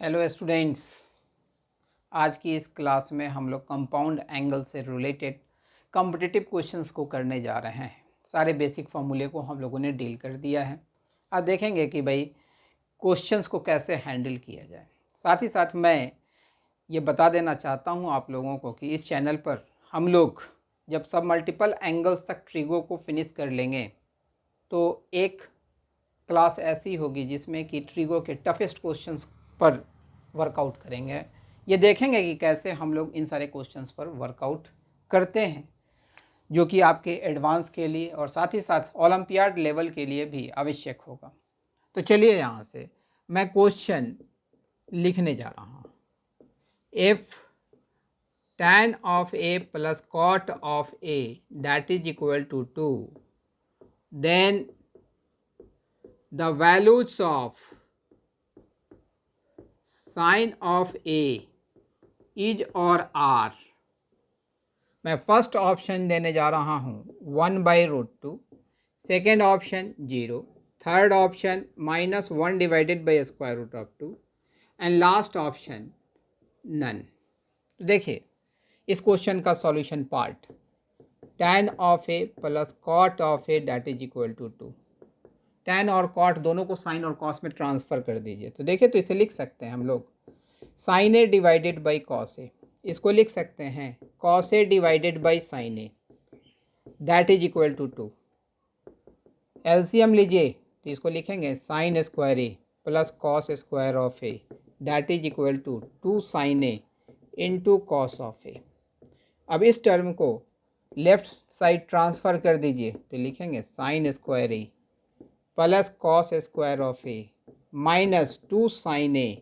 Hello students, आज की इस क्लास में हम लोग कंपाउंड एंगल से रिलेटेड कॉम्पिटिटिव क्वेश्चंस को करने जा रहे हैं। सारे बेसिक फार्मूले को हम लोगों ने डील कर दिया है। आज देखेंगे कि भाई क्वेश्चंस को कैसे हैंडल किया जाए। साथ ही साथ मैं ये बता देना चाहता हूँ आप लोगों को कि इस चैनल पर हम लोग जब सब मल्टीपल एंगल्स तक ट्रिगो को फिनिश कर लेंगे तो एक क्लास ऐसी होगी जिसमें कि ट्रिगो के टफेस्ट क्वेश्चंस पर वर्कआउट करेंगे। ये देखेंगे कि कैसे हम लोग इन सारे क्वेश्चंस पर वर्कआउट करते हैं, जो कि आपके एडवांस के लिए और साथ ही साथ ओलंपियाड लेवल के लिए भी आवश्यक होगा। तो चलिए यहाँ से मैं क्वेश्चन लिखने जा रहा हूँ। If tan of a plus cot of a that is equal to 2, then the values of sin of a is or are। मैं फर्स्ट ऑप्शन देने जा रहा हूँ 1/√2, second option 0, third option -1 divided by square root of 2 and last option none. तो देखिए इस question का solution part, tan of A plus cot of A that is equal to 2। tan और कॉट दोनों को साइन और कॉस में transfer कर दीजिए। तो देखिए तो इसे लिख सकते हैं हम लोग sine A divided by cos A, इसको लिख सकते हैं cos A divided by sine A that is equal to 2। LCM लीजिए तो इसको लिखेंगे sine square A plus cos square of A that is equal to 2 sine A into cos of A. अब इस टर्म को लेफ्ट साइड ट्रांसफ़र कर दीजिए तो लिखेंगे sine square A plus cos square of A minus 2 sine A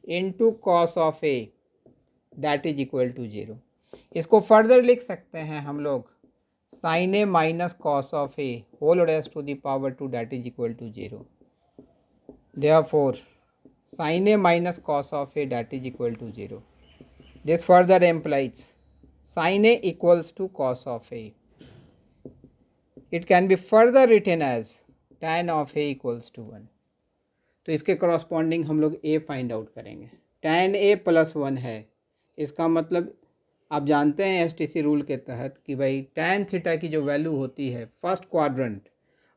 into cos of A that is equal to 0। इसको further लिख सकते हैं हम लोग sine a minus cos of a whole raise to the power 2 that is equal to 0। Therefore sine a minus cos of A that is equal to 0। This further implies sin a equals to cos of a. It can be further written as tan of a equals to 1। तो इसके corresponding हम लोग a find out करेंगे। tan a plus 1 है, इसका मतलब आप जानते हैं एसटीसी रूल के तहत कि भाई tan थीटा की जो वैल्यू होती है फर्स्ट क्वाड्रेंट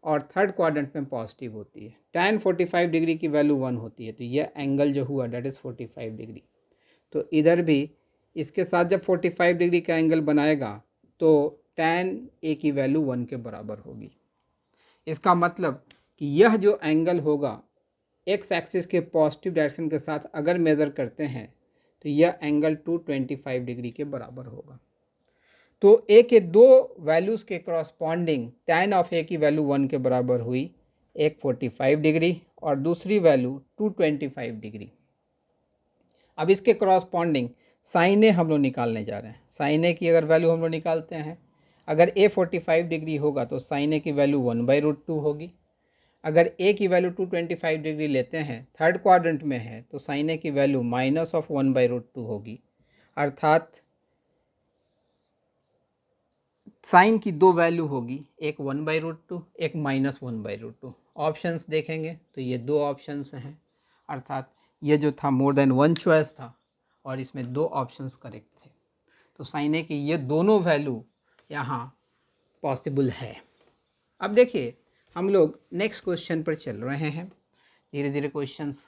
और थर्ड क्वाड्रेंट में पॉजिटिव होती है। tan 45 डिग्री की वैल्यू 1 होती है, तो यह एंगल जो हुआ डेट इज़ 45 डिग्री। तो इधर भी इसके साथ जब 45 डिग्री का एंगल बनाएगा तो tan a की वैल्यू 1 के बराबर होगी। इसका मतलब कि यह जो एंगल होगा एक्स एक्सिस के पॉजिटिव डायरेक्शन के साथ अगर मेज़र करते हैं तो यह एंगल 225 डिग्री के बराबर होगा। तो a के दो वैल्यूज़ के करस्पॉन्डिंग tan ऑफ a की वैल्यू 1 के बराबर हुई, एक 45 डिग्री और दूसरी वैल्यू 225 डिग्री। अब इसके करस्पॉन्डिंग साइन ए हम लोग निकालने जा रहे हैं। साइन ए की अगर वैल्यू हम लोग निकालते हैं, अगर ए 45 डिग्री होगा तो साइन ए की वैल्यू 1/√2 होगी। अगर ए की वैल्यू 225 डिग्री लेते हैं, थर्ड क्वाड्रेंट में है, तो साइन ए की वैल्यू माइनस ऑफ 1/√2 होगी। अर्थात साइन की दो वैल्यू होगी, एक 1/√2 एक -1/√2। ऑप्शंस देखेंगे तो ये दो ऑप्शंस हैं, अर्थात ये जो था मोर देन वन चॉइस था और इसमें दो ऑप्शंस करेक्ट थे। तो साइन ए की ये दोनों वैल्यू यहाँ पॉसिबल है। अब देखिए हम लोग नेक्स्ट क्वेश्चन पर चल रहे हैं। धीरे धीरे क्वेश्चंस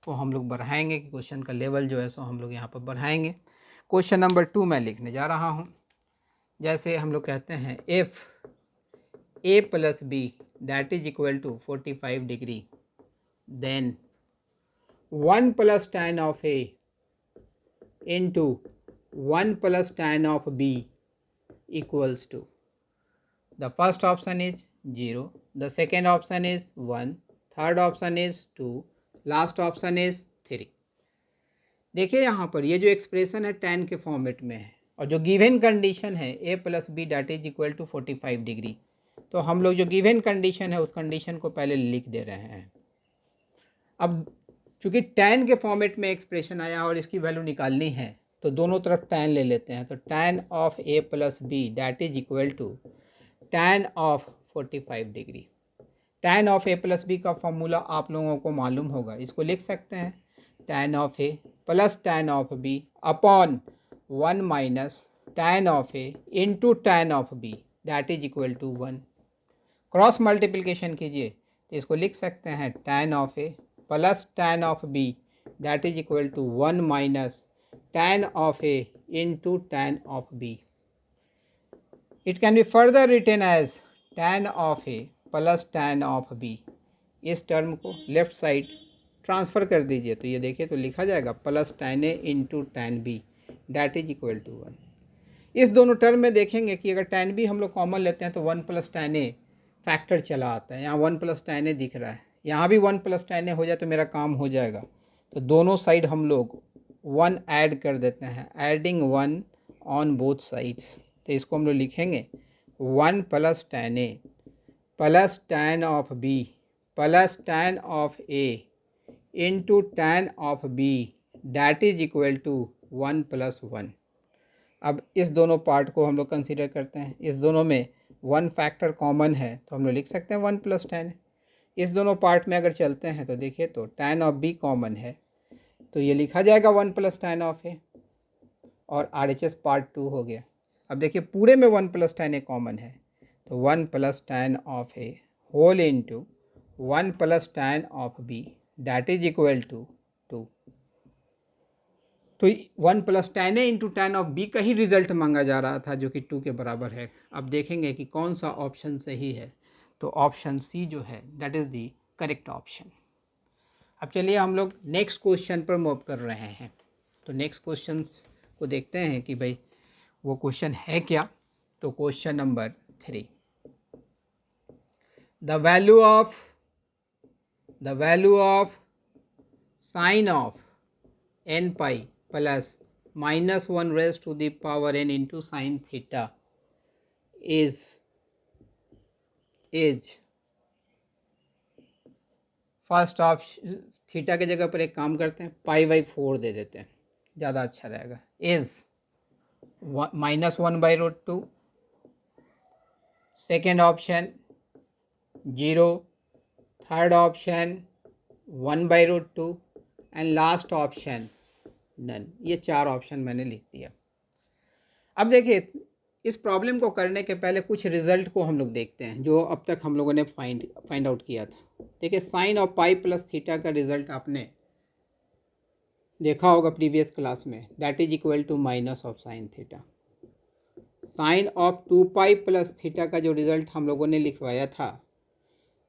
को हम लोग बढ़ाएंगे कि क्वेश्चन का लेवल जो है सो हम लोग यहाँ पर बढ़ाएंगे। क्वेश्चन नंबर 2 मैं लिखने जा रहा हूँ। जैसे हम लोग कहते हैं if a plus b that is equal to 45 degree, then 1 plus tan of a into 1 plus tan of b equals to, the first option is 0, the second option is 1, third option is 2, last option is 3। देखिए यहाँ पर ये जो expression है tan के format में है और जो गिवन कंडीशन है a plus b that is equal to 45 degree, तो हम लोग जो गिवन कंडीशन है उस कंडीशन को पहले लिख दे रहे हैं। अब चूँकि tan के फॉर्मेट में एक्सप्रेशन आया और इसकी वैल्यू निकालनी है तो दोनों तरफ tan ले लेते हैं। तो tan of a plus b that is equal to tan of 45 degree. tan of a plus B का फॉर्मूला आप लोगों को मालूम होगा, इसको लिख सकते हैं tan of a plus tan of b upon 1 minus tan of a into tan of b that is equal to 1. Cross multiplication कीजिए तो इसको लिख सकते हैं tan of a plus tan of b that is equal to 1 minus tan of a into tan of b. It can be further written as tan of a plus tan of b. इस term को left side transfer कर दीजिए तो ये देखिए तो लिखा जाएगा plus tan a into tan b that is equal to 1. इस दोनों टर्म में देखेंगे कि अगर tan b हम लोग कॉमन लेते हैं तो 1 प्लस tan a फैक्टर चला आता है. यहाँ 1 प्लस tan a दिख रहा है, यहाँ भी 1 प्लस tan a हो जाए तो मेरा काम हो जाएगा. तो दोनों साइड हम लोग 1 ऐड कर देते हैं, एडिंग 1 ऑन बोथ साइड्स. तो इसको हम लोग लिखेंगे 1 plus tan a plus tan of b plus tan of a into tan of b that is equal to 1 plus 1. अब इस दोनों पार्ट को हम लोग कंसिडर करते हैं. इस दोनों में 1 फैक्टर कॉमन है तो हम लोग लिख सकते हैं 1 प्लस tan. इस दोनों पार्ट में अगर चलते हैं तो देखिए तो tan ऑफ b कॉमन है तो ये लिखा जाएगा 1 प्लस tan ऑफ a और RHS पार्ट 2 हो गया. अब देखिए पूरे में 1 प्लस tan a कॉमन है तो 1 plus tan of a whole into 1 plus tan of b that is equal to 2. तो 1 plus tan a into tan of b का ही रिजल्ट मांगा जा रहा था जो कि 2 के बराबर है. अब देखेंगे कि कौन सा ऑप्शन सही है. तो ऑप्शन सी जो है that is the correct option. अब चलिए हम लोग नेक्स्ट क्वेश्चन पर मूव कर रहे हैं. तो नेक्स्ट क्वेश्चन को देखते हैं कि भाई वो क्वेश्चन है क्या. तो question number 3, the value of sine of n pi plus -1 raise to the power n into sine theta is first option. Theta की जगह पर एक काम करते हैं π/4 दे देते हैं, ज़्यादा अच्छा रहेगा. Is -1/√2. Second option 0. Third option 1/√2 and last option none. ये 4 ऑप्शन मैंने लिख दिया. अब देखिए इस प्रॉब्लम को करने के पहले कुछ रिजल्ट को हम लोग देखते हैं जो अब तक हम लोगों ने फाइंड आउट किया था. देखिए sine of pi plus theta का रिजल्ट आपने देखा होगा प्रीवियस क्लास में, that is equal to minus of sine theta. Sine of 2 pi plus theta का जो रिजल्ट हम लोगों ने लिखवाया था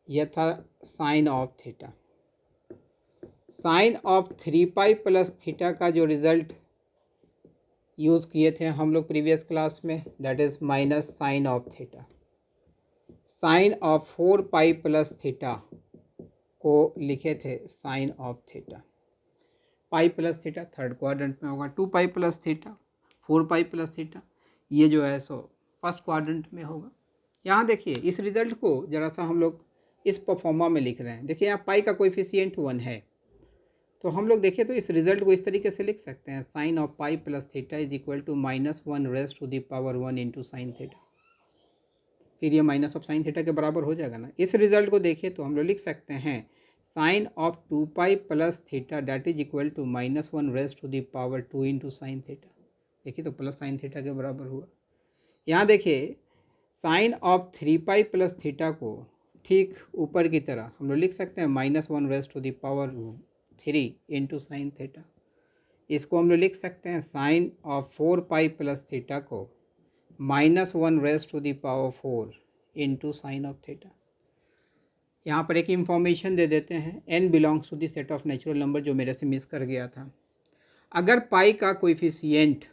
यह था sine of theta. Sine of 3 pi plus theta का जो रिजल्ट यूज़ किए थे हम लोग प्रीवियस क्लास में that is minus sine of theta. Sine of 4 pi plus theta को लिखे थे sine of theta. Pi plus theta third quadrant में होगा, 2 pi plus theta 4 pi plus theta ये जो है सो फर्स्ट क्वाड्रेंट में होगा. यहाँ देखिए इस रिज़ल्ट को ज़रा सा हम लोग इस परफॉर्मा में लिख रहे हैं. देखिए यहाँ पाई का कोएफिशिएंट 1 है तो हम लोग देखिए तो इस रिज़ल्ट को इस तरीके से लिख सकते हैं sine of pi plus theta is equal to -1 raise to the power 1 into sine theta. फिर ये माइनस ऑफ साइन थीटा के बराबर हो जाएगा ना. इस रिज़ल्ट को देखिए तो हम लोग लिख सकते हैं sine of 2 pi plus theta that is equal to -1 raise to the power 2 into sine theta. देखिए तो प्लस साइन थीटा के बराबर हुआ. यहाँ देखिए sine of 3 pi plus theta को ठीक ऊपर की तरह हम लोग लिख सकते हैं -1 raise to the power 3 into sine theta. इसको हम लोग लिख सकते हैं sine of 4 pi plus theta को -1 raise to the power 4 into sine of theta. यहाँ पर एक इंफॉर्मेशन दे देते हैं n belongs to the set of natural number जो मेरे से मिस कर गया था. अगर पाई का कोएफिशिएंट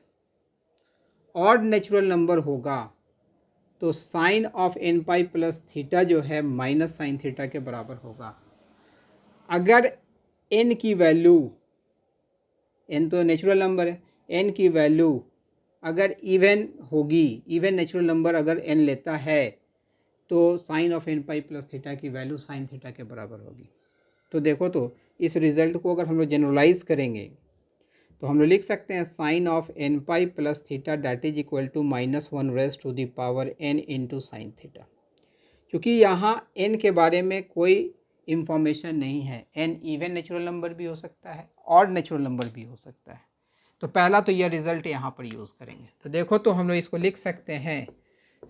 ऑड नेचुरल नंबर होगा तो sine of n pi plus theta जो है माइनस साइन थीटा के बराबर होगा. अगर n की वैल्यू, n तो नेचुरल नंबर है, n की वैल्यू अगर इवन होगी, इवन नेचुरल नंबर अगर n लेता है तो sine of n pi plus theta की वैल्यू साइन थीटा के बराबर होगी. तो देखो तो इस रिज़ल्ट को अगर हम लोग जनरलाइज करेंगे तो हम लोग लिख सकते हैं sine of n pi plus theta that is equal to -1 raise to the power n into sine theta. क्योंकि यहाँ n के बारे में कोई इंफॉर्मेशन नहीं है. n इवन नेचुरल नंबर भी हो सकता है, ऑड नेचुरल नंबर भी हो सकता है। तो पहला तो यह रिजल्ट यहाँ पर यूज़ करेंगे। तो देखो तो हम लोग इसको लिख सकते हैं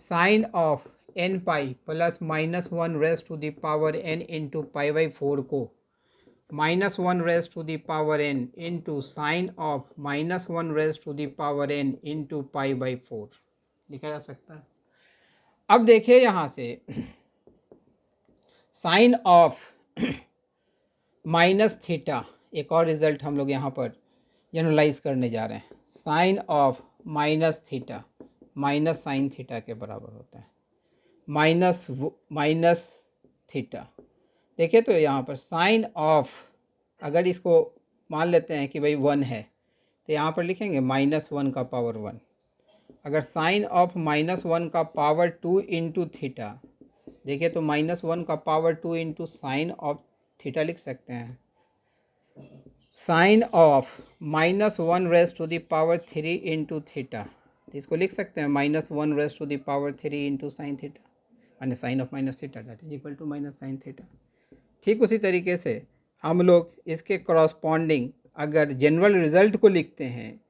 sine of n pi plus -1 raise to the power n into π/4 को -1 raise to the power n into sine of -1 raise to the power n into π/4 लिखा जा सकता है। अब देखिए यहाँ से साइन ऑफ माइनस थीटा, एक और रिजल्ट हम लोग यहाँ पर जनरलाइज करने जा रहे हैं। Sine of minus theta minus sine theta के बराबर होता है, माइनस थीटा। देखिए तो यहाँ पर साइन ऑफ, अगर इसको मान लेते हैं कि भाई 1 है तो यहाँ पर लिखेंगे -1 का पावर 1। अगर साइन ऑफ -1 का पावर 2 इंटू थीटा, देखिए तो -1 का power 2 into sine of theta लिख सकते हैं। Sine of -1 raise to the power 3 into theta, तो इसको लिख सकते हैं -1 raise to the power 3 into sine theta, यानी sine of minus theta that is equal to minus sine theta. ठीक उसी तरीके से हम लोग इसके करॉस्पॉन्डिंग अगर जनरल रिजल्ट को लिखते हैं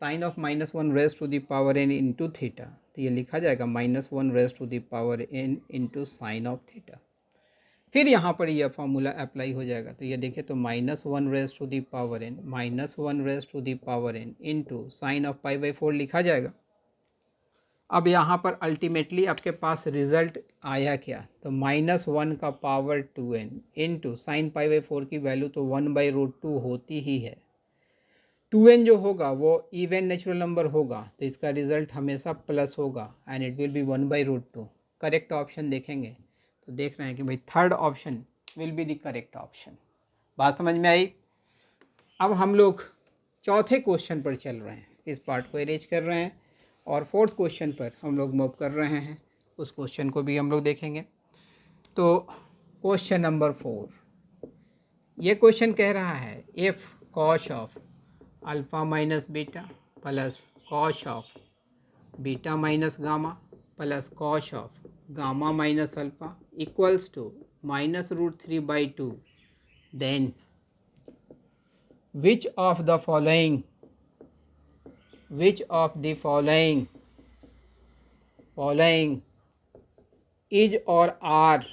sine of -1 raise to the power n into theta, तो ये लिखा जाएगा -1 raise to the power n into sine of theta. फिर यहाँ पर यह फार्मूला अप्लाई हो जाएगा। तो ये देखिए तो -1 raise to the power n -1 raise to the power n into sine of π/4 लिखा जाएगा। अब यहाँ पर अल्टीमेटली आपके पास रिजल्ट आया क्या, तो -1 का पावर 2n इंटू साइन π/4 की वैल्यू तो 1/√2 होती ही है। 2n जो होगा वो इवन नेचुरल नंबर होगा तो इसका रिजल्ट हमेशा प्लस होगा and it will be 1/√2। Correct option देखेंगे तो देख रहे हैं कि भाई third option will be the correct option. बात समझ में आई। अब हम लोग चौथे क्वेश्चन पर चल रहे हैं, इस पार्ट को अरेंज कर रहे हैं और फोर्थ क्वेश्चन पर हम लोग मूव कर रहे हैं, उस क्वेश्चन को भी हम लोग देखेंगे। तो क्वेश्चन नंबर 4, ये क्वेश्चन कह रहा है if cos of alpha minus beta plus cos of beta minus gamma plus cos of gamma minus alpha equals to -√3/2, then which of the following is or are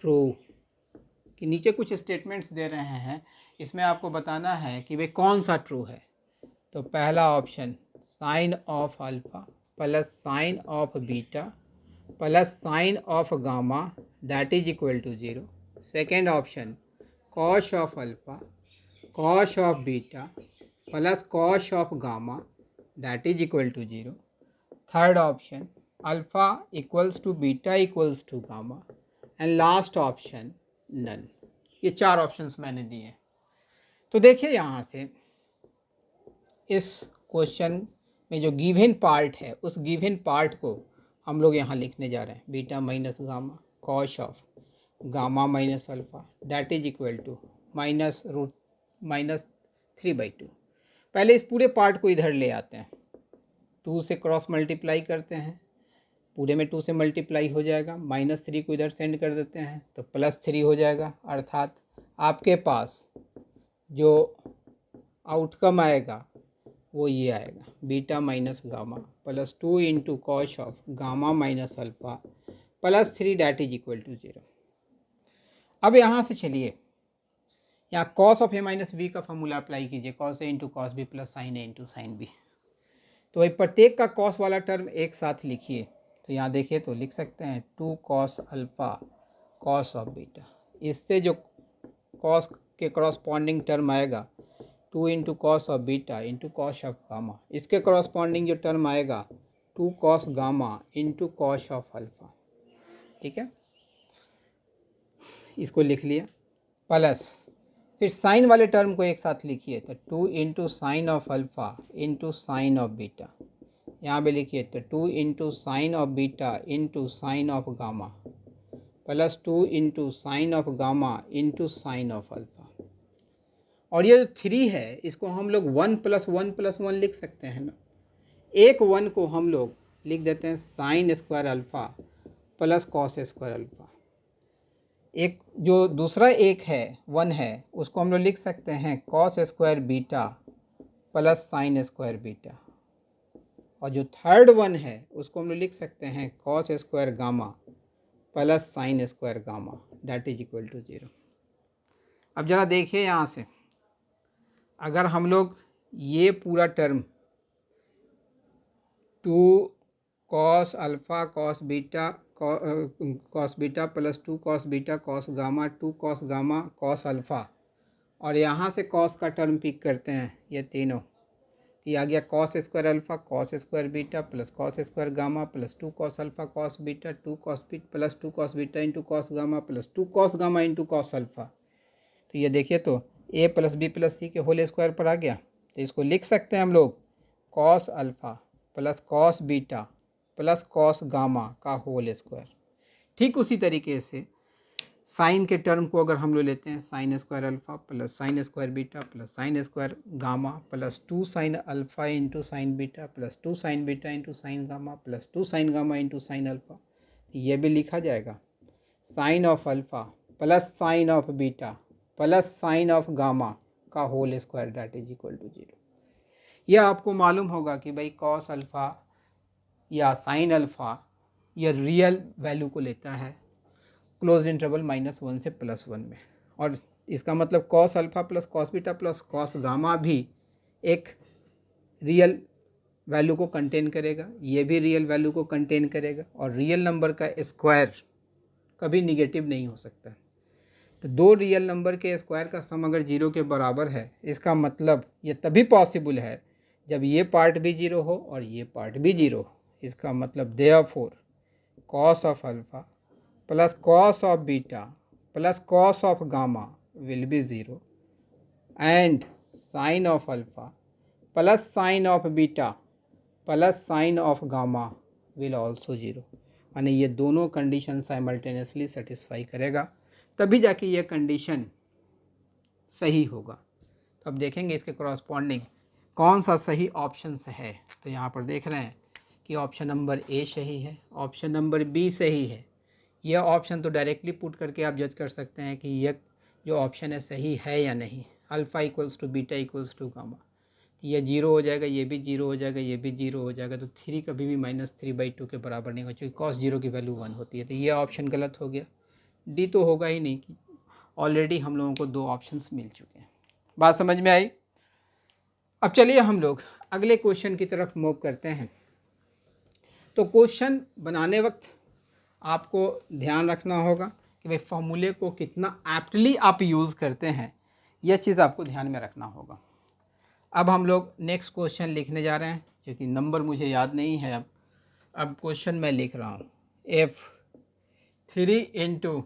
true। कि नीचे कुछ statements दे रहे हैं, इसमें आपको बताना है कि वे कौन सा ट्रू है। तो पहला option sine of alpha plus sine of beta plus sine of gamma that is equal to 0। Second option cos of alpha cos of beta plus cos of gamma that is equal to 0। Third option alpha equals to beta equals to gamma and last option none. ये 4 options मैंने दिए। तो देखिए यहाँ से इस question में जो गिवन पार्ट है उस गिवन पार्ट को हम लोग यहाँ लिखने जा रहे हैं। Beta minus gamma cos of gamma minus alpha that is equal to -3/2। पहले इस पूरे पार्ट को इधर ले आते हैं, 2 से क्रॉस मल्टीप्लाई करते हैं, पूरे में 2 से मल्टीप्लाई हो जाएगा, -3 को इधर सेंड कर देते हैं तो +3 हो जाएगा। अर्थात आपके पास जो आउटकम आएगा वो ये आएगा beta minus gamma plus 2 into cos of gamma minus alpha plus 3 that is equal to 0। अब यहाँ से चलिए यहाँ cos of A minus B का फॉर्मूला अप्लाई कीजिए, cos A into cos B plus sine A into sine B. तो भाई प्रत्येक का कॉस वाला टर्म एक साथ लिखिए। तो यहाँ देखिए तो लिख सकते हैं 2 cos alpha cos of beta, इससे जो कॉस के करस्पॉन्डिंग टर्म आएगा 2 into cos of beta into cos of gamma, इसके करस्पॉन्डिंग जो टर्म आएगा 2 cos gamma into cos of alpha. ठीक है, इसको लिख लिया। प्लस फिर साइन वाले टर्म को एक साथ लिखिए तो 2 into sine of alpha into sine of beta, यहाँ पे लिखिए तो 2 into sine of beta into sine of gamma plus 2 into sine of gamma into sine of alpha. और ये जो 3 है इसको हम लोग 1 + 1 + 1 लिख सकते हैं ना। एक 1 को हम लोग लिख देते हैं sine square alpha plus cos square alpha. एक जो दूसरा एक है 1 है उसको हम लोग लिख सकते हैं cos square beta plus sine square beta, और जो थर्ड 1 है उसको हम लोग लिख सकते हैं cos square gamma plus sine square gamma that is equal to 0। अब ज़रा देखिए यहाँ से, अगर हम लोग ये पूरा term 2 cos alpha cos beta plus 2 cos beta cos gamma 2 cos gamma cos alpha, और यहाँ से कॉस का टर्म पिक करते हैं ये तीनों, तो ये आ गया cos square alpha cos square beta plus cos square gamma plus 2 cos alpha cos beta 2 cos beta plus 2 cos beta into cos gamma plus 2 cos gamma into cos alpha. तो ये देखिए तो ए प्लस बी प्लस सी के whole square पर आ गया, तो इसको लिख सकते हैं हम लोग cos alpha plus cos beta plus cos gamma का होल स्क्वायर। ठीक उसी तरीके से साइन के टर्म को अगर हम लोग लेते हैं sine square alpha plus sine square beta plus sine square gamma plus 2 sine alpha into sine beta plus 2 sine beta into sine gamma plus 2 sine gamma into sine alpha, ये भी लिखा जाएगा sine of alpha plus sine of beta plus sine of gamma का whole square that is equal to 0। यह आपको मालूम होगा कि भाई कॉस अल्फ़ा या साइन अल्फ़ा यह रियल वैल्यू को लेता है क्लोज इंटरवल -1 से +1 में, और इसका मतलब cos alpha plus cos beta plus cos gamma भी एक रियल वैल्यू को कंटेन करेगा, ये भी रियल वैल्यू को कंटेन करेगा, और रियल नंबर का स्क्वायर कभी निगेटिव नहीं हो सकता। तो दो रियल नंबर के स्क्वायर का सम अगर 0 के बराबर है, इसका मतलब ये तभी पॉसिबल है जब ये पार्ट भी 0 हो और ये पार्ट भी 0 हो। इसका मतलब therefore cos of alpha plus cos of beta plus cos of gamma will be 0 and sine of alpha plus sine of beta plus sine of gamma will also 0। यानी ये दोनों कंडीशन साइमल्टेनियसली सेटिस्फाई करेगा, तभी जाके ये condition सही होगा। तो अब देखेंगे इसके कॉरस्पॉन्डिंग कौन सा सही ऑप्शन है। तो यहाँ पर देख रहे हैं कि ऑप्शन नंबर ए सही है, ऑप्शन नंबर बी सही है। यह ऑप्शन तो डायरेक्टली पुट करके आप जज कर सकते हैं कि यह जो ऑप्शन है सही है या नहीं। Alpha equals to beta equals to gamma, ये 0 हो जाएगा, ये भी 0 हो जाएगा, ये भी 0 हो जाएगा, तो 3 कभी भी -3/2 के बराबर नहीं होगा, क्योंकि कॉस 0 की वैल्यू 1 होती है। तो ये ऑप्शन गलत हो गया। डी तो होगा ही नहीं कि ऑलरेडी हम लोगों को 2 ऑप्शंस मिल चुके हैं। बात समझ में आई? अब चलिए हम लोग अगले क्वेश्चन की तरफ मूव करते हैं। तो क्वेश्चन बनाने वक्त आपको ध्यान रखना होगा कि भाई फॉर्मूले को कितना एप्टली आप यूज़ करते हैं, यह चीज़ आपको ध्यान में रखना होगा। अब हम लोग नेक्स्ट क्वेश्चन लिखने जा रहे हैं, क्योंकि नंबर मुझे याद नहीं है। अब क्वेश्चन मैं लिख रहा हूँ, if 3 into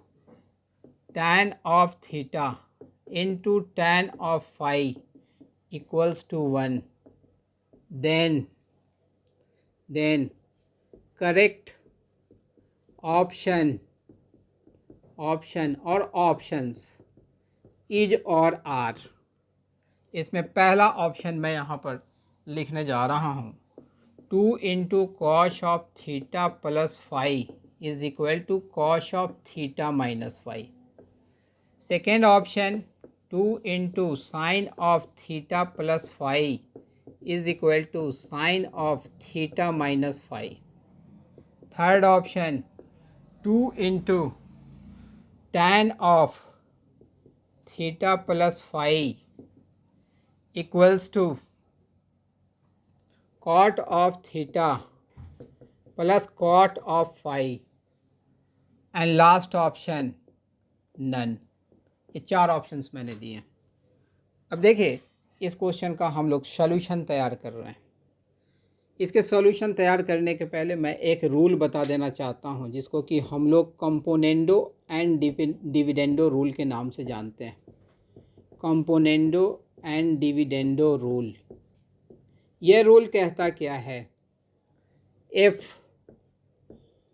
tan of theta into tan of phi equals to 1, then correct option or options is or are. इसमें पहला ऑप्शन मैं यहाँ पर लिखने जा रहा हूँ 2 into cos of theta plus phi is equal to cos of theta minus phi. Second option 2 into sine of theta plus phi is equal to sine of theta minus phi. Third option 2 into tan of theta plus phi equals to cot of theta plus cot of phi, and last option none. ये 4 options मैंने दिए हैं। अब देखिए इस question का हम लोग सॉल्यूशन तैयार कर रहे हैं। इसके सॉल्यूशन तैयार करने के पहले मैं एक रूल बता देना चाहता हूं, जिसको कि हम लोग कंपोनेंडो एंड डिविडेंडो रूल के नाम से जानते हैं। कंपोनेंडो एंड डिविडेंडो रूल, यह रूल कहता क्या है, if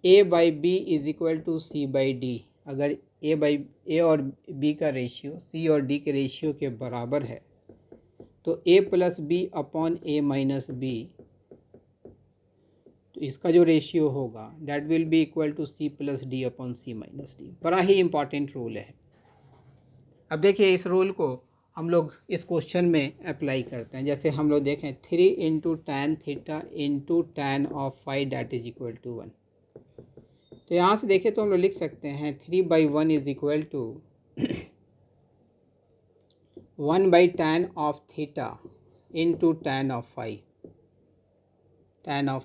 A by B is equal to C by D. अगर ए और बी का रेशियो सी और डी के रेशियो के बराबर है, तो A plus B upon A minus B, तो इसका जो रेशियो होगा that will be equal to C plus D upon C minus D. बड़ा ही इंपॉर्टेंट रूल है। अब देखिए इस रूल को हम लोग इस क्वेश्चन में अप्लाई करते हैं। जैसे हम लोग देखें 3 into tan theta into tan of five that is equal to 1। तो यहाँ से देखें तो हम लोग लिख सकते हैं 3/1 is equal to 1/tan of theta into tan of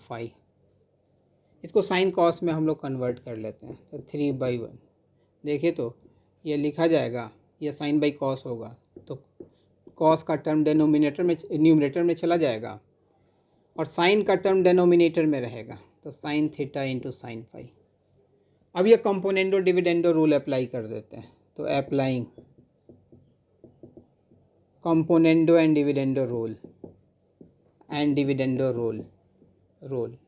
five. इसको साइन कॉस में हम लोग कन्वर्ट कर लेते हैं। तो 3/1 देखिए तो ये लिखा जाएगा, ये साइन बाई कॉस होगा तो कॉस का टर्म न्यूमरेटर में चला जाएगा और साइन का टर्म डेनोमिनेटर में रहेगा। तो sine theta into sine five. अब ये कंपोनेंडो डिविडेंडो रूल अप्लाई कर देते हैं। तो applying componendo and dividendo rule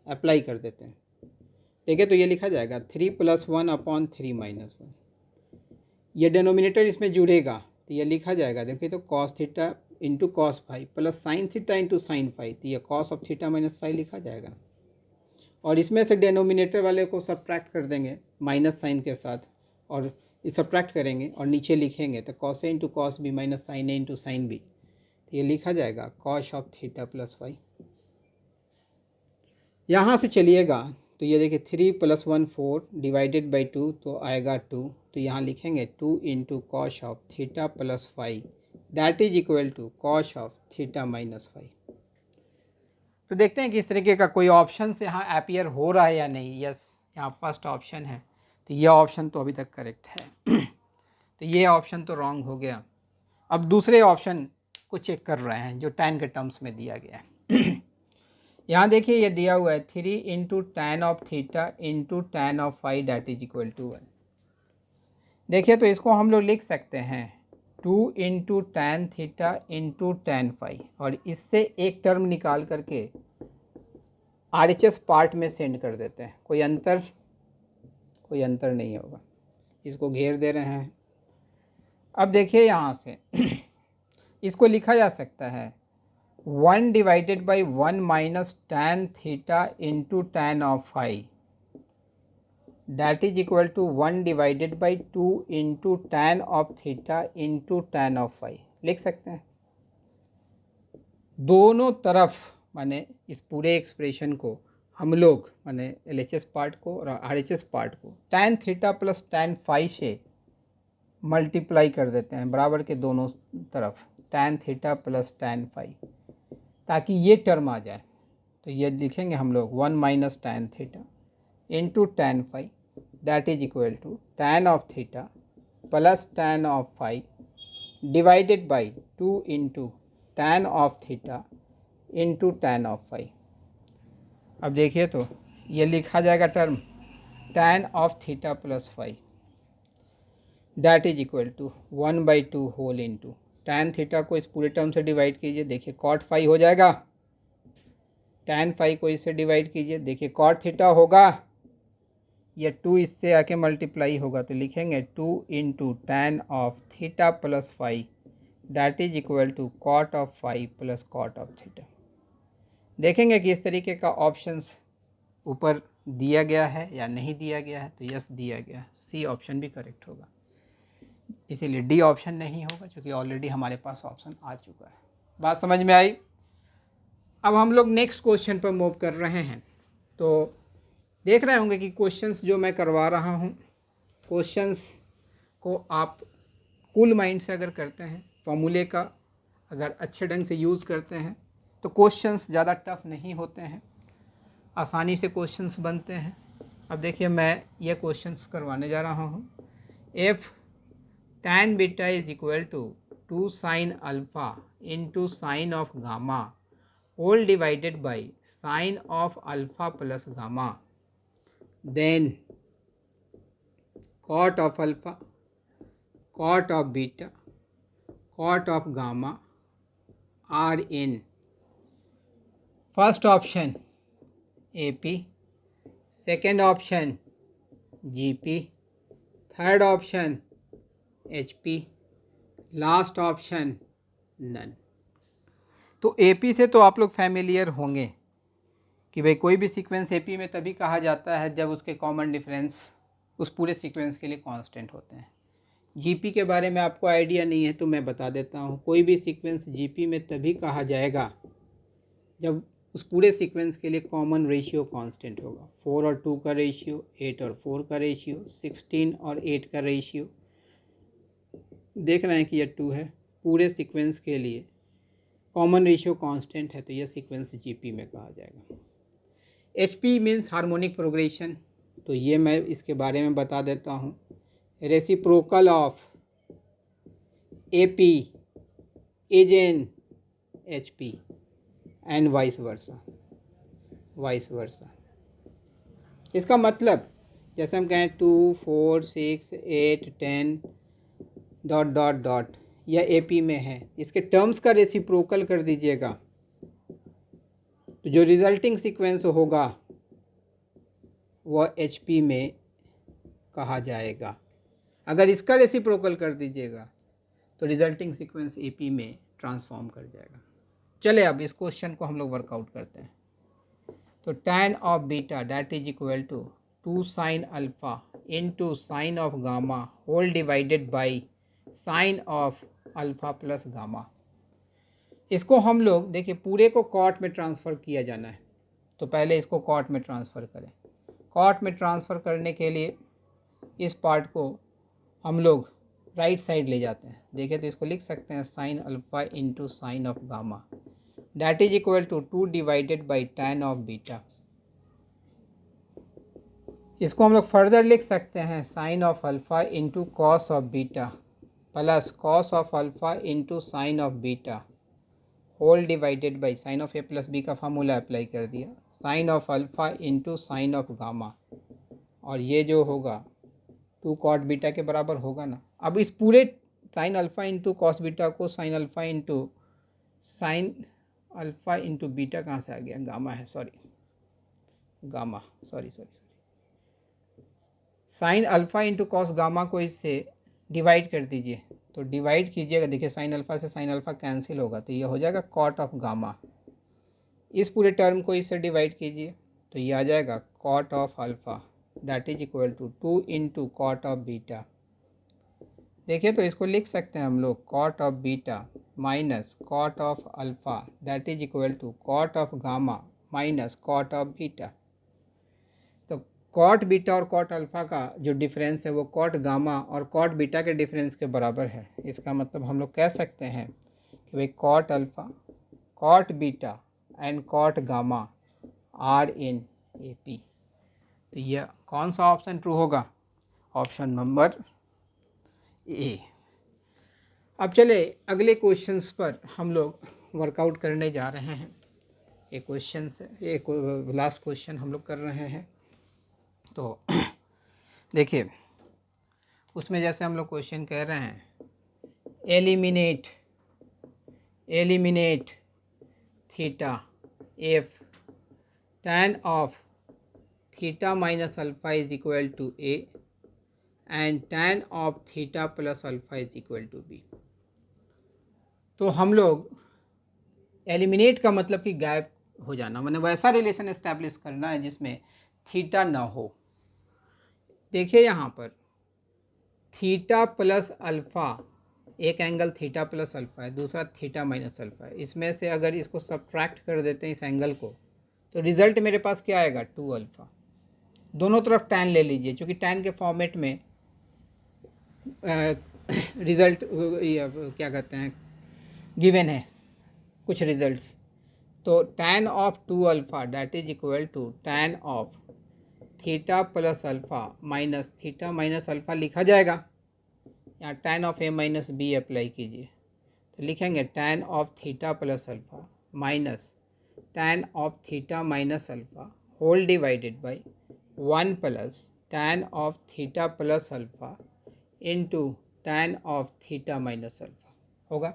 apply कर देते हैं। देखिए तो ये लिखा जाएगा 3 + 1 अपॉन 3 - 1। ये डेनोमिनेटर इसमें जुड़ेगा तो ये लिखा जाएगा, देखिए तो cos theta into cos five plus sine theta into sine five. तो ये cos of theta minus five लिखा जाएगा और इसमें से डेनोमिनेटर वाले को सब्ट्रैक्ट कर देंगे माइनस साइन के साथ और सब्ट्रैक्ट करेंगे और नीचे लिखेंगे तो cos A into cos B minus sine A into sine B. तो ये लिखा जाएगा cos of theta plus five. यहाँ से चलिएगा तो ये देखिए 3 + 1 4 डिवाइडेड बाई 2 तो आएगा 2। तो यहाँ लिखेंगे 2 into cos of theta plus five that is equal to cos of theta minus five. तो देखते हैं कि इस तरीके का कोई ऑप्शन से यहाँ अपियर हो रहा है या नहीं। यस, यहाँ फर्स्ट ऑप्शन है तो यह ऑप्शन तो अभी तक करेक्ट है। तो ये ऑप्शन तो रॉन्ग हो गया। अब दूसरे ऑप्शन को चेक कर रहे हैं जो टैन के टर्म्स में दिया गया है। यहाँ देखिए ये दिया हुआ है 3 into tan of theta into tan of five that is equal to 1। देखिए तो इसको हम लोग लिख सकते हैं 2 into tan theta into tan five और इससे एक टर्म निकाल करके RHS पार्ट में सेंड कर देते हैं। कोई अंतर नहीं होगा। इसको घेर दे रहे हैं। अब देखिए यहाँ से इसको लिखा जा सकता है 1 divided by 1 minus tan theta into tan of five that is equal to 1 divided by 2 into tan of theta into tan of five लिख सकते हैं। दोनों तरफ माने इस पूरे एक्सप्रेशन को हम लोग माने LHS पार्ट को और RHS पार्ट को tan theta plus tan five से मल्टीप्लाई कर देते हैं बराबर के दोनों तरफ tan theta plus tan five ताकि ये टर्म आ जाए। तो ये लिखेंगे हम लोग 1 minus tan theta into tan five that is equal to tan of theta plus tan of five divided by 2 into tan of theta into tan of five. अब देखिए तो ये लिखा जाएगा term tan of theta plus five that is equal to 1/2 whole into tan theta को इस पूरे term से डिवाइड कीजिए, देखिए कॉट फाइव हो जाएगा। टैन फाइव को इससे डिवाइड कीजिए, देखिए कॉट थीटा होगा। ये 2 इससे आके मल्टीप्लाई होगा तो लिखेंगे 2 into tan of theta plus five that is equal to cot of five plus cot of theta. देखेंगे कि इस तरीके का ऑप्शंस ऊपर दिया गया है या नहीं दिया गया है। तो यस दिया गया है, सी ऑप्शन भी करेक्ट होगा। इसीलिए डी ऑप्शन नहीं होगा क्योंकि ऑलरेडी हमारे पास ऑप्शन आ चुका है। बात समझ में आई। अब हम लोग नेक्स्ट क्वेश्चन पर मूव कर रहे हैं। तो देख रहे होंगे कि क्वेश्चंस जो मैं करवा रहा हूँ, क्वेश्चंस को आप कूल माइंड से अगर करते हैं, फॉर्मूले का अगर अच्छे ढंग से यूज़ करते हैं तो क्वेश्चंस ज़्यादा टफ नहीं होते हैं, आसानी से क्वेश्चंस बनते हैं। अब देखिए मैं ये क्वेश्चंस करवाने जा रहा हूँ। If tan beta is equal to 2 sin alpha into sine of gamma whole divided by sine of alpha plus gamma, then cot of alpha, cot of beta, cot of gamma are in first option AP, second option GP, third option HP, last option none. तो AP से तो आप लोग familiar होंगे कि भाई कोई भी सीक्वेंस एपी में तभी कहा जाता है जब उसके कॉमन डिफरेंस उस पूरे सीक्वेंस के लिए कांस्टेंट होते हैं। जीपी के बारे में आपको आइडिया नहीं है तो मैं बता देता हूँ, कोई भी सीक्वेंस जीपी में तभी कहा जाएगा जब उस पूरे सीक्वेंस के लिए कॉमन रेशियो कांस्टेंट होगा। 4 और 2 का रेशियो, 8 और 4 का रेशियो, 16 और 8 का रेशियो। देख रहे हैं कि यह 2 है, पूरे सीक्वेंस के लिए कॉमन रेशियो कांस्टेंट है, तो यह सीक्वेंस जीपी में कहा जाएगा। एचपी मीन्स हार्मोनिक प्रोग्रेशन, तो ये मैं इसके बारे में बता देता हूँ। Reciprocal of AP is in HP and vice versa. इसका मतलब जैसे हम कहें 2, 4, 6, 8, 10 डॉट डॉट डॉट, यह एपी में है, इसके टर्म्स का रेसिप्रोकल कर दीजिएगा तो जो रिजल्टिंग सीक्वेंस होगा वह एचपी में कहा जाएगा। अगर इसका रेसिप्रोकल कर दीजिएगा तो रिजल्टिंग सीक्वेंस एपी में ट्रांसफॉर्म कर जाएगा। चले अब इस क्वेश्चन को हम लोग वर्कआउट करते हैं। तो tan of beta that is equal to 2 sine alpha into sine of gamma whole divided by sine of alpha plus gamma. इसको हम लोग देखिए पूरे को कॉट में ट्रांसफ़र किया जाना है, तो पहले इसको कॉट में ट्रांसफ़र करें। कॉट में ट्रांसफ़र करने के लिए इस पार्ट को हम लोग राइट साइड ले जाते हैं। देखिए तो इसको लिख सकते हैं sine alpha into sine of gamma that is equal to 2 divided by tan of beta. इसको हम लोग फर्दर लिख सकते हैं sine of alpha into cos of beta plus cos of alpha into sine of beta whole divided by sine of A plus B का formula apply कर दिया, sine of alpha into sine of gamma, और ये जो होगा 2 cot beta के बराबर होगा ना। अब इस पूरे sign alpha into cos beta को साइन अल्फ़ा इंटू बीटा कहाँ से आ गया, गामा है, sorry sine alpha into cos gamma को इससे डिवाइड कर दीजिए, तो डिवाइड कीजिएगा, देखिए साइन अल्फ़ा से साइन अल्फ़ा कैंसिल होगा तो ये हो जाएगा कॉट ऑफ गामा। इस पूरे टर्म को इससे डिवाइड कीजिए तो ये आ जाएगा cot of alpha that is equal to 2 into cot of beta. देखिए तो इसको लिख सकते हैं हम लोग cot of beta minus cot of alpha that is equal to cot of gamma minus cot of beta. तो कॉट बीटा और कॉट अल्फ़ा का जो डिफरेंस है वो कॉट गामा और कॉट बीटा के डिफरेंस के बराबर है। इसका मतलब हम लोग कह सकते हैं कि भाई cot alpha, cot beta and cot gamma are in AP. तो यह कौन सा ऑप्शन ट्रू होगा, ऑप्शन नंबर ए। अब चले अगले क्वेश्चंस पर हम लोग वर्कआउट करने जा रहे हैं। एक क्वेश्चन से एक लास्ट क्वेश्चन हम लोग कर रहे हैं। तो देखिए उसमें जैसे हम लोग क्वेश्चन कह रहे हैं eliminate theta if tan of theta minus alpha is equal to A and tan of theta plus alpha is equal to B. तो हम लोग एलिमिनेट का मतलब कि गायब हो जाना, मैंने वैसा रिलेशन एस्टैब्लिश करना है जिसमें थीटा ना हो। देखिए यहाँ पर थीटा प्लस अल्फ़ा, एक एंगल थीटा प्लस अल्फ़ा है, दूसरा थीटा माइनस अल्फ़ा है। इसमें से अगर इसको सब्ट्रैक्ट कर देते हैं इस एंगल को तो रिज़ल्ट मेरे पास क्या आएगा, 2 अल्फ़ा। दोनों तरफ tan ले लीजिए, क्योंकि tan के फॉर्मेट में रिज़ल्ट क्या कहते हैं गिवन है कुछ रिज़ल्ट्स। तो tan of 2 alpha that is equal to tan of theta plus alpha minus theta minus alpha लिखा जाएगा। यहाँ tan of A minus B apply कीजिए तो लिखेंगे tan of theta plus alpha minus tan of theta minus alpha whole divided by 1 plus tan of theta plus alpha into tan of theta minus alpha होगा।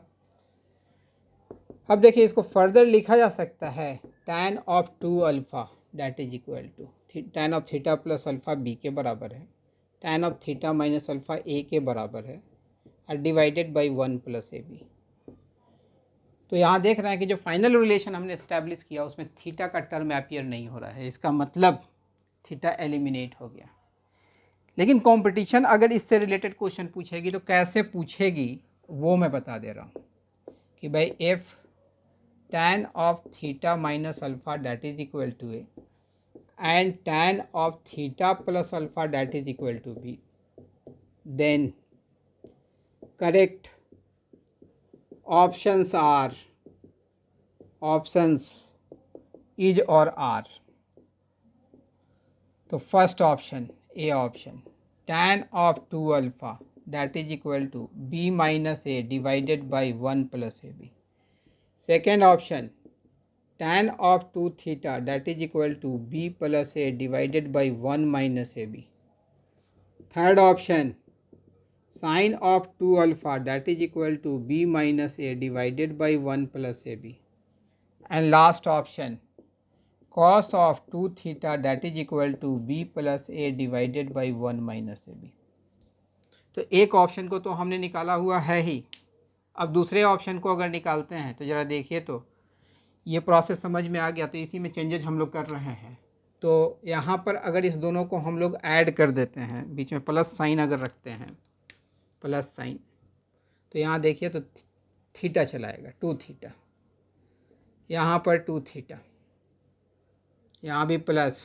अब देखिए इसको further लिखा जा सकता है tan of 2 alpha that is equal to tan of theta plus alpha B के बराबर है, tan of theta minus alpha A के बराबर है और divided by 1 plus A B. तो यहाँ देख रहे हैं कि जो फाइनल रिलेशन हमने इस्टेब्लिश किया उसमें थीटा का टर्म अपीयर नहीं हो रहा है, इसका मतलब थीटा एलिमिनेट हो गया। लेकिन कंपटीशन अगर इससे रिलेटेड क्वेश्चन पूछेगी तो कैसे पूछेगी वो मैं बता दे रहा हूँ कि भाई F tan of theta minus alpha that is equal to a and tan of theta plus alpha that is equal to b, then correct options is or are. तो first option A option tan of 2 alpha that is equal to b minus a divided by 1 plus ab. Second option tan of 2 theta that is equal to b plus a divided by 1 minus ab. Third option sin of 2 alpha that is equal to b minus a divided by 1 plus ab. And last option cos of 2 theta that is equal to b plus a divided by 1 minus ab. तो एक option को तो हमने निकाला हुआ है ही, अब दूसरे ऑप्शन को अगर निकालते हैं तो ज़रा देखिए, तो ये प्रोसेस समझ में आ गया। तो इसी में चेंजेज हम लोग कर रहे हैं। तो यहाँ पर अगर इस दोनों को हम लोग ऐड कर देते हैं, बीच में प्लस साइन अगर रखते हैं, प्लस साइन, तो यहाँ देखिए तो थीटा चलाएगा, 2 थीटा, यहाँ पर 2 थीटा, यहाँ भी प्लस,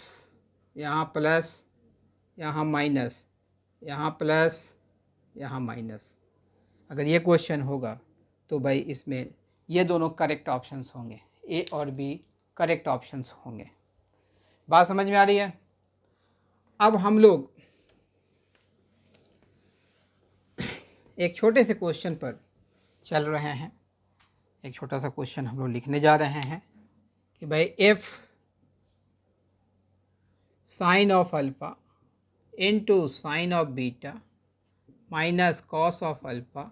यहाँ प्लस, यहाँ माइनस, यहाँ प्लस, यहाँ माइनस। अगर ये क्वेश्चन होगा तो भाई इसमें ये दोनों करेक्ट ऑप्शंस होंगे, ए और बी करेक्ट ऑप्शंस होंगे। बात समझ में आ रही है? अब हम लोग एक छोटे से क्वेश्चन पर चल रहे हैं। एक छोटा सा क्वेश्चन हम लोग लिखने जा रहे हैं कि भाई F sine of alpha into sine of beta minus cos of alpha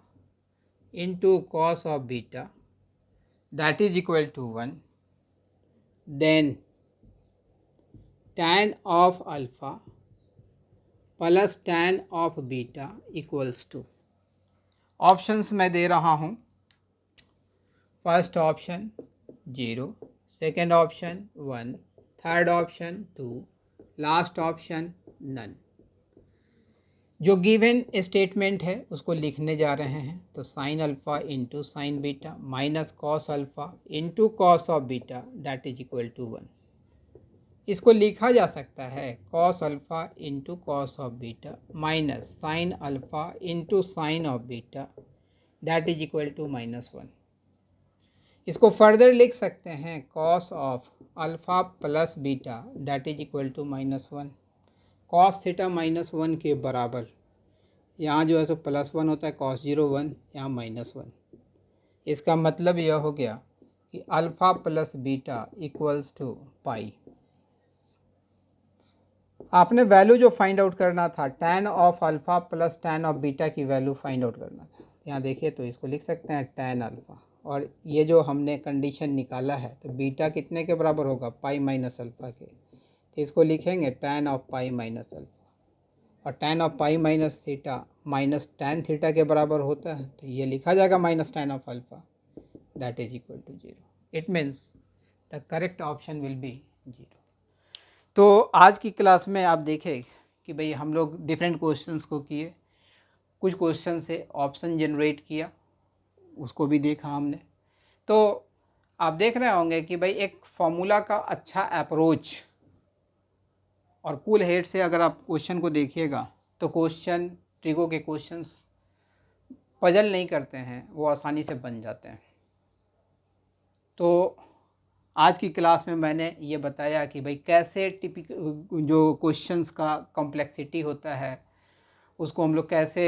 into cos of beta that is equal to 1, then tan of alpha plus tan of beta equals to, options मैं दे रहा हूँ, first option 0, second option 1, third option 2, last option none. जो given statement है उसको लिखने जा रहे हैं। तो sine alpha into sine beta minus cos alpha into cos of beta that is equal to 1। इसको लिखा जा सकता है cos alpha into cos of beta minus sine alpha into sine of beta that is equal to -1। इसको further लिख सकते हैं cos of alpha plus beta that is equal to -1। Cos theta -1 के बराबर, यहाँ जो है सो +1 होता है, कॉस 0 1, यहाँ -1। इसका मतलब यह हो गया कि alpha plus beta equals to pi. आपने वैल्यू जो फाइंड आउट करना था, tan of alpha plus tan of beta की वैल्यू फाइंड आउट करना था। यहाँ देखिए तो इसको लिख सकते हैं tan अल्फ़ा, और ये जो हमने कंडीशन निकाला है तो बीटा कितने के बराबर होगा, पाई माइनस अल्फ़ा के। तो इसको लिखेंगे tan of pi minus alpha, और tan of pi minus theta minus tan theta के बराबर होता है, तो ये लिखा जाएगा minus tan of alpha that is equal to 0। It means the correct option will be 0। तो आज की क्लास में आप देखें कि भाई हम लोग डिफरेंट क्वेश्चंस को किए, कुछ क्वेश्चन से ऑप्शन जनरेट किया, उसको भी देखा हमने। तो आप देख रहे होंगे कि भाई एक फॉर्मूला का अच्छा अप्रोच और कूल हेड से अगर आप क्वेश्चन को देखिएगा तो क्वेश्चन, ट्रिको के क्वेश्चंस पजल नहीं करते हैं, वो आसानी से बन जाते हैं। तो आज की क्लास में मैंने ये बताया कि भाई कैसे टिपिकल जो क्वेश्चंस का कॉम्प्लेक्सिटी होता है उसको हम लोग कैसे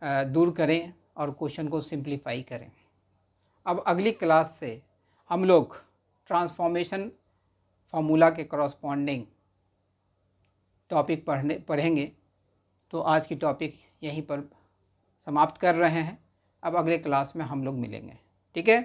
दूर करें और क्वेश्चन को सिंप्लीफाई करें। अब अगली क्लास से हम लोग ट्रांसफॉर्मेशन फार्मूला के करस्पॉन्डिंग टॉपिक पढ़ेंगे। तो आज की टॉपिक यहीं पर समाप्त कर रहे हैं। अब अगले क्लास में हम लोग मिलेंगे, ठीक है।